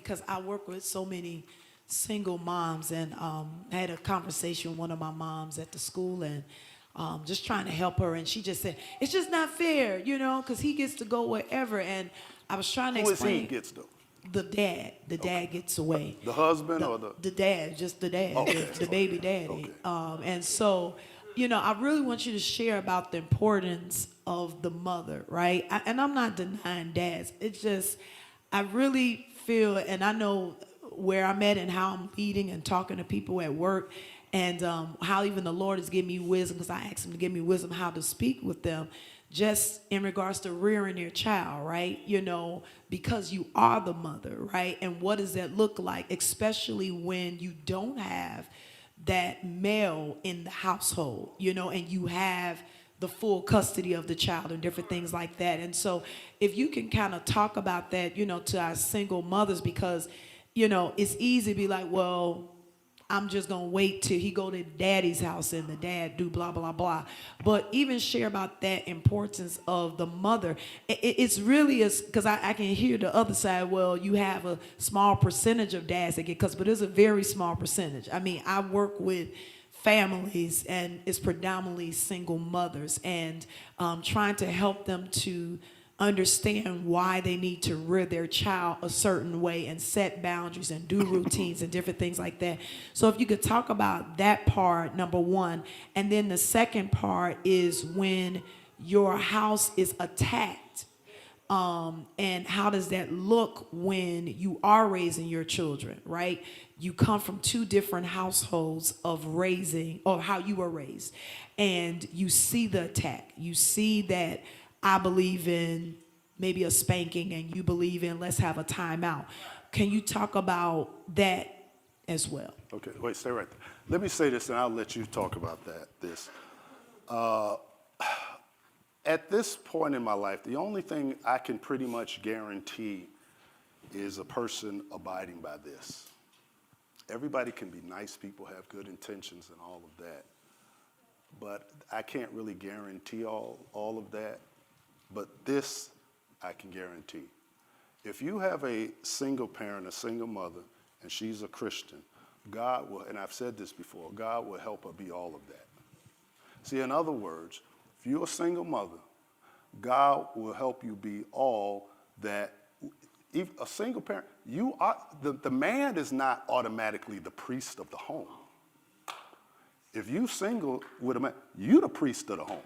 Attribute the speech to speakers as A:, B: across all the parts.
A: because I work with so many single moms, and I had a conversation with one of my moms at the school, and just trying to help her, and she just said, it's just not fair, because he gets to go wherever, and I was trying to
B: Who is
A: explain.
B: he gets though?
A: The dad gets away.
B: The husband or
A: The dad, just the dad,
B: Okay.
A: the baby daddy.
B: Okay.
A: And so, I really want you to share about the importance of the mother, right? And I'm not denying dads. It's just, I really feel, and I know where I'm at and how I'm leading and talking to people at work, and how even the Lord has given me wisdom, because I asked him to give me wisdom how to speak with them, just in regards to rearing your child, right? Because you are the mother, right? And what does that look like, especially when you don't have that male in the household, and you have the full custody of the child and different things like that. And so if you can kind of talk about that, to our single mothers, because, it's easy to be like, well, I'm just going to wait till he go to daddy's house and the dad do blah, blah, blah. But even share about that importance of the mother. It's really, because I can hear the other side, well, you have a small percentage of dads that get custody, but it's a very small percentage. I mean, I work with families, and it's predominantly single mothers, and trying to help them to understand why they need to rear their child a certain way and set boundaries and do routines and different things like that. So if you could talk about that part, number one, and then the second part is when your house is attacked, and how does that look when you are raising your children, right? You come from two different households of raising, or how you were raised, and you see the attack. You see that I believe in maybe a spanking, and you believe in let's have a timeout. Can you talk about that as well?
B: Okay, wait, stay right there. Let me say this, and I'll let you talk about this. At this point in my life, the only thing I can pretty much guarantee is a person abiding by this. Everybody can be nice, people have good intentions and all of that, but I can't really guarantee all of that. But this I can guarantee. If you have a single parent, a single mother, and she's a Christian, God will, and I've said this before, God will help her be all of that. See, in other words, if you're a single mother, God will help you be all that. If a single parent, you are, the man is not automatically the priest of the home. If you single with a man, you the priest of the home.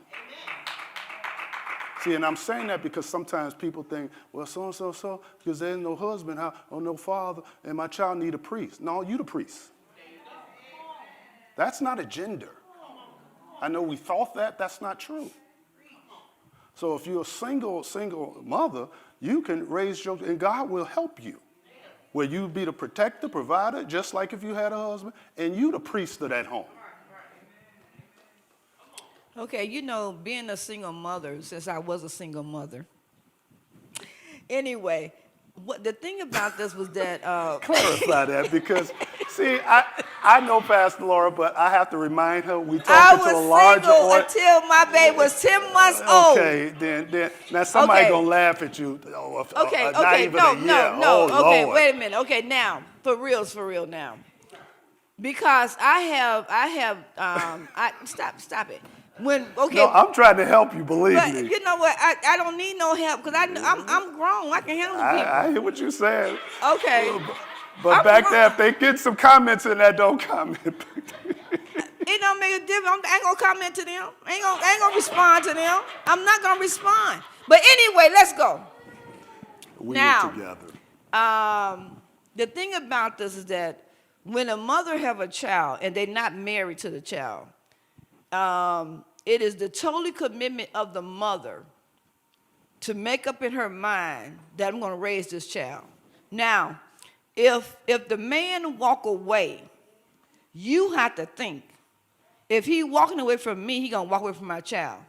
B: See, and I'm saying that because sometimes people think, well, so, because there's no husband or no father, and my child need a priest. No, you the priest. That's not a gender. I know we thought that. That's not true. So if you're a single mother, you can raise your, and God will help you. Where you be the protector, provider, just like if you had a husband, and you the priest of that home.
C: Okay, being a single mother, since I was a single mother. Anyway, what the thing about this was that
B: Clarify that, because see, I know Pastor Laura, but I have to remind her we
C: I
B: talking to a
C: was
B: larger
C: single
B: audience.
C: until my baby was 10 months old.
B: Okay, then now somebody
C: Okay.
B: gonna laugh at you.
C: Okay,
B: not
C: okay,
B: even
C: no,
B: a year.
C: no.
B: Oh,
C: Okay,
B: Lord.
C: wait a minute. Okay, now, for real now. Because stop it.
B: No, I'm trying to help you, believe
C: but
B: me.
C: you know what? I don't need no help because I'm grown. I can handle people.
B: I hear what you're saying.
C: Okay.
B: But
C: I'm
B: back
C: grown.
B: there, if they get some comments in that, don't comment.
C: It don't make a difference. I ain't gonna comment to them. I ain't gonna respond to them. I'm not gonna respond. But anyway, let's go.
B: We
C: Now,
B: were together.
C: The thing about this is that when a mother have a child and they're not married to the child, it is the total commitment of the mother to make up in her mind that I'm going to raise this child. Now, if the man walk away, you have to think, if he walking away from me, he going to walk away from my child.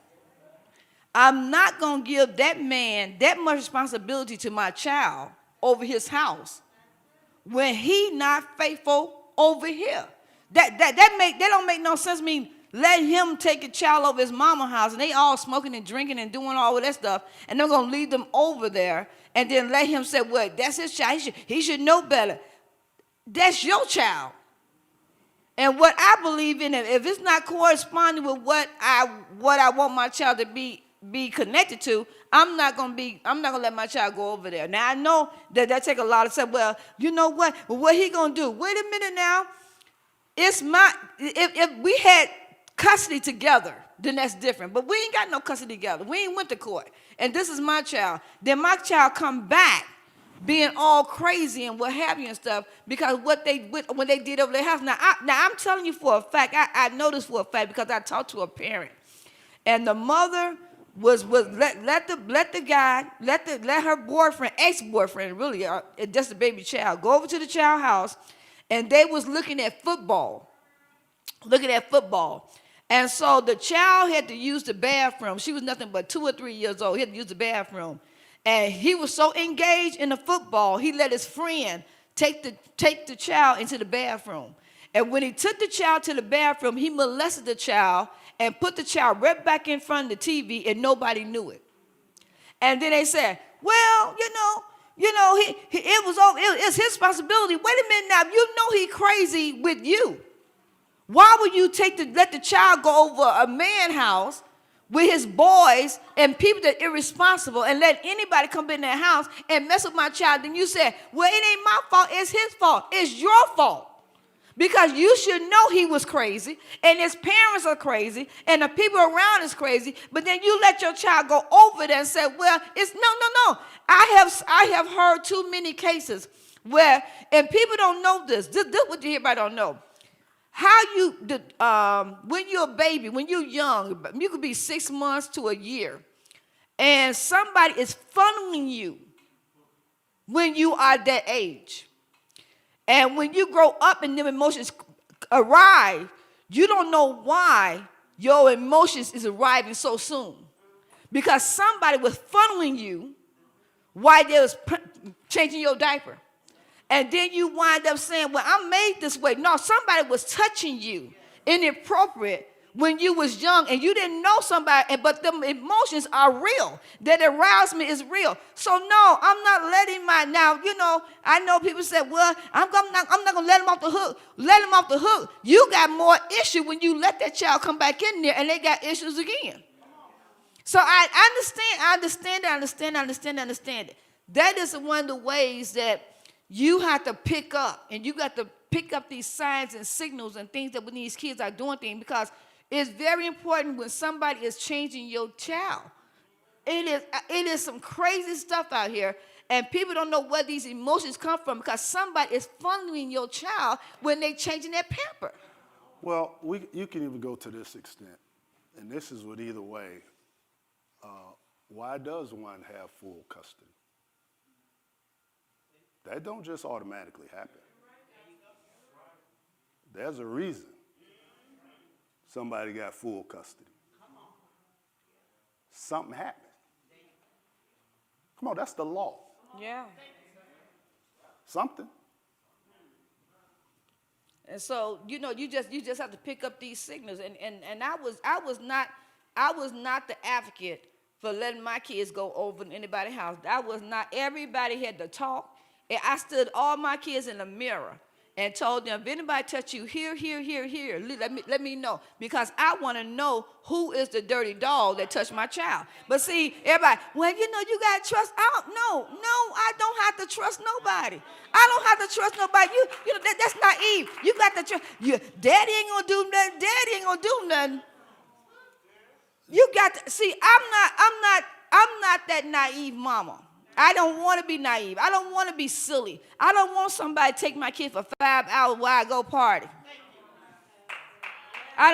C: I'm not going to give that man that much responsibility to my child over his house when he not faithful over here. That don't make no sense to me let him take a child over his mama's house, and they all smoking and drinking and doing all of that stuff, and they're going to leave them over there, and then let him say, well, that's his child. He should know better. That's your child. And what I believe in, if it's not corresponding with what I want my child to be connected to, I'm not gonna let my child go over there. Now I know that take a lot of stuff. Well, you know what? Well, what he gonna do? Wait a minute now. If we had custody together, then that's different. But we ain't got no custody together. We ain't went to court. And this is my child. Then my child come back being all crazy and what have you and stuff because when they did over their house. Now I'm telling you for a fact, I know this for a fact because I talked to a parent. And the mother was let her boyfriend, ex-boyfriend, really, just a baby child, go over to the child house, and they was looking at football. And so the child had to use the bathroom. She was nothing but 2 or 3 years old. He had to use the bathroom. And he was so engaged in the football, he let his friend take the child into the bathroom. And when he took the child to the bathroom, he molested the child and put the child right back in front of the TV, and nobody knew it. And then they said, well, it's his responsibility. Wait a minute now, you know he crazy with you. Why would you let the child go over a man's house with his boys and people that are irresponsible and let anybody come in their house and mess with my child? Then you say, well, it ain't my fault, it's his fault. It's your fault. Because you should know he was crazy, and his parents are crazy, and the people around is crazy, but then you let your child go over there and say, well, it's no. I have heard too many cases where, and people don't know this is what everybody don't know. When you're a baby, when you're young, you could be 6 months to a year, and somebody is funneling you when you are that age. And when you grow up and them emotions arrive, you don't know why your emotions is arriving so soon. Because somebody was funneling you while they was changing your diaper. And then you wind up saying, well, I'm made this way. No, somebody was touching you inappropriate when you was young and you didn't know somebody, but the emotions are real. That arousement is real. So no, I'm not letting I know people say, well, I'm not going to let him off the hook. Let him off the hook. You got more issue when you let that child come back in there and they got issues again. So I understand it. That is one of the ways that you have to pick up, and you got to pick up these signs and signals and things that when these kids are doing things, because it's very important when somebody is changing your child. It is some crazy stuff out here, and people don't know where these emotions come from because somebody is funneling your child when they're changing their pamper.
B: Well, you can even go to this extent, and this is with either way. Why does one have full custody? That don't just automatically happen. There's a reason somebody got full custody. Something happened. Come on, that's the law.
C: Yeah.
B: Something.
C: And so, you just have to pick up these signals. And I was not the advocate for letting my kids go over to anybody's house. I was not. Everybody had to talk. And I stood all my kids in the mirror and told them, if anybody touch you here, let me know. Because I want to know who is the dirty dog that touched my child. But see, everybody, well, you got to trust. No, I don't have to trust nobody. I don't have to trust nobody. That's naive. You got to trust. Daddy ain't going to do nothing. Daddy ain't going to do nothing. You got to, see, I'm not that naive mama. I don't want to be naive. I don't want to be silly. I don't want somebody to take my kid for 5 hours while I go party. I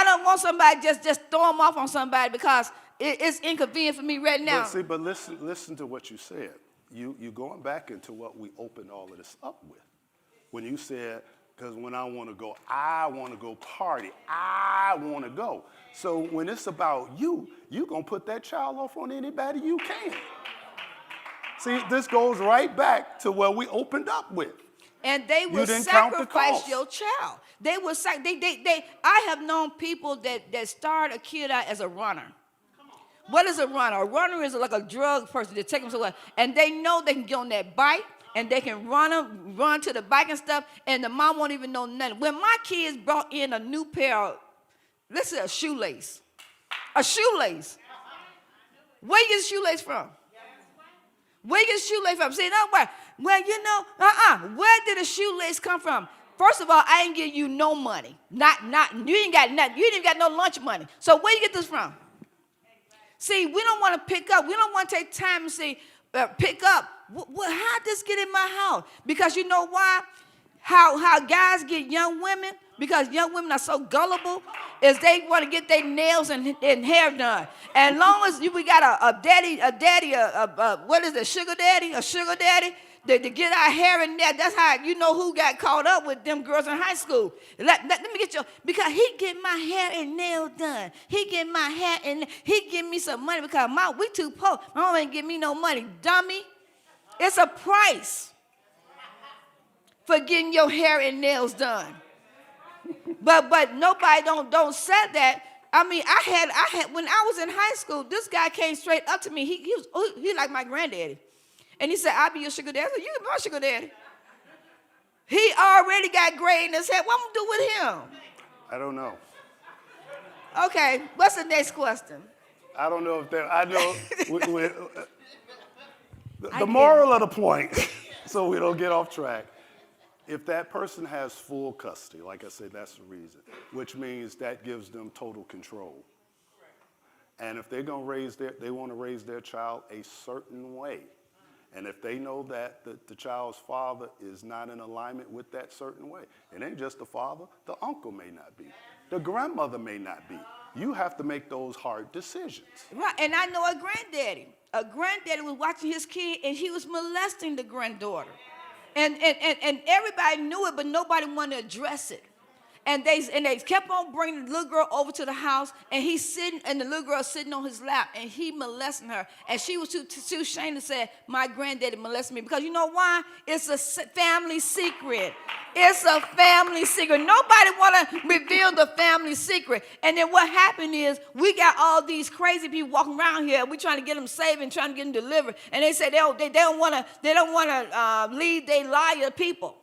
C: don't want somebody just throw them off on somebody because it's inconvenient for me right now.
B: But listen to what you said. You're going back into what we opened all of this up with. When you said, because when I want to go party. I want to go. So when it's about you, you're going to put that child off on anybody you can. See, this goes right back to what we opened up with.
C: And they will
B: didn't count the
C: sacrifice
B: cost.
C: your child. They will I have known people that start a kid out as a runner. What is a runner? A runner is like a drug person that take them somewhere, and they know they can get on that bike and they can run to the bike and stuff, and the mom won't even know nothing. When my kids brought in a new pair of, let's say a shoelace. Where you get a shoelace from? Where you get a shoelace from? See, no, well, you know, where did a shoelace come from? First of all, I ain't give you no money. You ain't got nothing. You didn't got no lunch money. So where you get this from? See, we don't want to pick up. We don't want to take time and say, pick up. How did this get in my house? Because you know why? How guys get young women, because young women are so gullible, is they want to get their nails and hair done. And long as we got a daddy, what is it, sugar daddy, to get our hair in there, that's how you know who got caught up with them girls in high school. Let me get you, because he get my hair and nails done. He get my hair and he give me some money because we too poor. My mom ain't give me no money, dummy. It's a price for getting your hair and nails done. But nobody don't say that. I mean, I had when I was in high school, this guy came straight up to me. He like my granddaddy. And he said, I'll be your sugar daddy. I said, you be my sugar daddy. He already got gray in his head. What I'm gonna do with him?
B: I don't know.
C: Okay, what's the next question?
B: I don't know if that. I know. The moral of the point, so we don't get off track. If that person has full custody, like I said, that's the reason, which means that gives them total control. And if they're gonna they want to raise their child a certain way, and if they know that the child's father is not in alignment with that certain way, it ain't just the father, the uncle may not be, the grandmother may not be. You have to make those hard decisions.
C: Right, and I know a granddaddy. A granddaddy was watching his kid, and he was molesting the granddaughter. And everybody knew it, but nobody wanted to address it. And they kept on bringing the little girl over to the house, and the little girl sitting on his lap, and he molesting her. And she was too ashamed to say, my granddaddy molested me. Because you know why? It's a family secret. It's a family secret. Nobody want to reveal the family secret. And then what happened is we got all these crazy people walking around here. We trying to get them saved and trying to get them delivered. And they say they don't want to lead their liar people.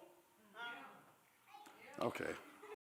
B: Okay.